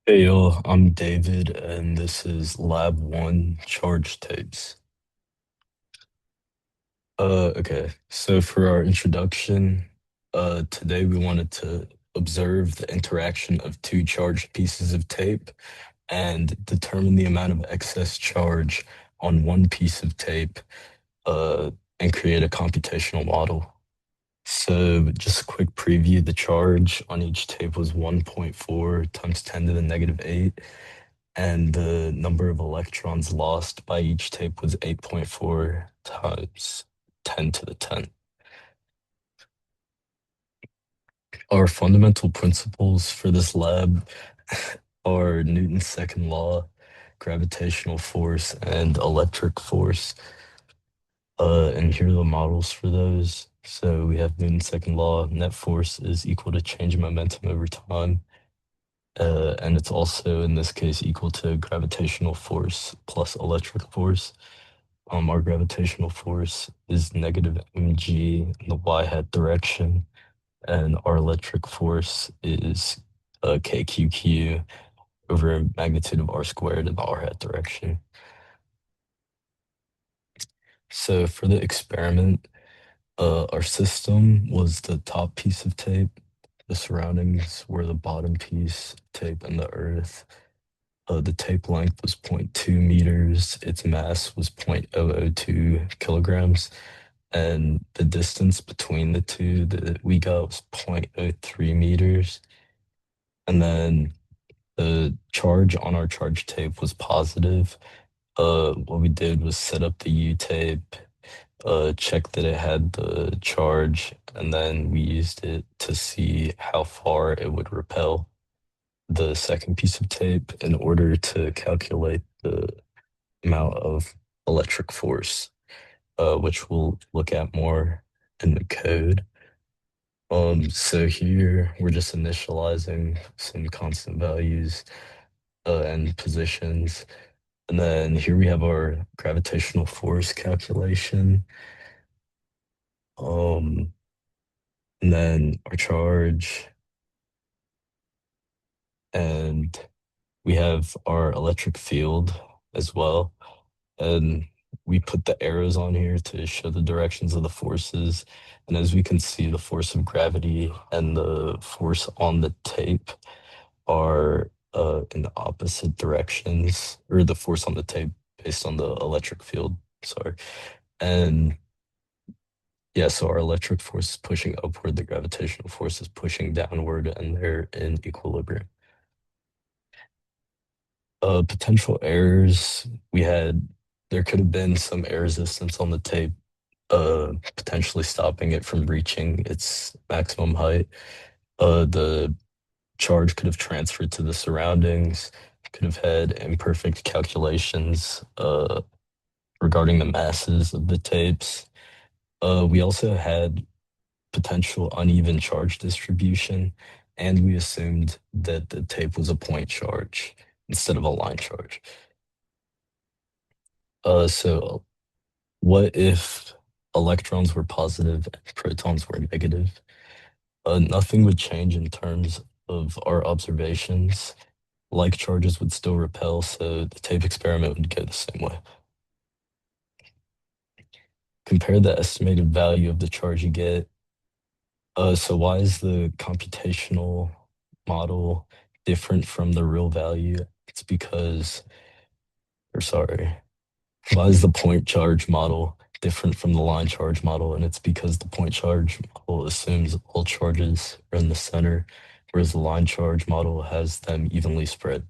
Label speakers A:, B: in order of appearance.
A: Hey yo, I'm David, and this is Lab 1 Charge Tapes. Okay, so for our introduction, today we wanted to observe the interaction of two charged pieces of tape and determine the amount of excess charge on one piece of tape, uh, and create a computational model. So just a quick preview, the charge on each tape was 1.4 times 10 to the negative 8. And the number of electrons lost by each tape was 8.4 times 10 to the 10. Our fundamental principles for this lab are Newton's second law, gravitational force, and electric force. And here are the models for those. So we have Newton's second law, net force is equal to change in momentum over time. And it's also, in this case, equal to gravitational force plus electric force. Our gravitational force is negative mg in the y-hat direction, and our electric force is kqqq over magnitude of r squared in the r-hat direction. So for the experiment, our system was the top piece of tape, the surroundings were the bottom piece of tape, and the earth. The tape length was zero point 0.2 meters, its mass was 0.002 kilograms, and the distance between the two that we got was 0.03 meters. And then the charge on our charge tape was positive. What we did was set up the U tape, check that it had the charge, and then we used it to see how far it would repel the second piece of tape in order to calculate the amount of electric force, which we'll look at more in the code. So here we're just initializing some constant values and positions. And then here we have our gravitational force calculation. Um, and then our charge, and we have our electric field as well. And we put the arrows on here to show the directions of the forces. And as we can see, the force of gravity and the force on the tape are in the opposite directions, or the force on the tape based on the electric field. Sorry. And yeah, so our electric force is pushing upward, the gravitational force is pushing downward, and they're in equilibrium. Potential errors, there could have been some air resistance on the tape, potentially stopping it from reaching its maximum height. The charge could have transferred to the surroundings, could have had imperfect calculations regarding the masses of the tapes. We also had potential uneven charge distribution, and we assumed that the tape was a point charge instead of a line charge. So what if electrons were positive and protons were negative? Nothing would change in terms of our observations. Like charges would still repel, so the tape experiment would go the same way. Compare the estimated value of the charge you get. So why is the computational model different from the real value? It's because, or sorry, why is the point charge model different from the line charge model? And it's because the point charge model assumes all charges are in the center, whereas the line charge model has them evenly spread.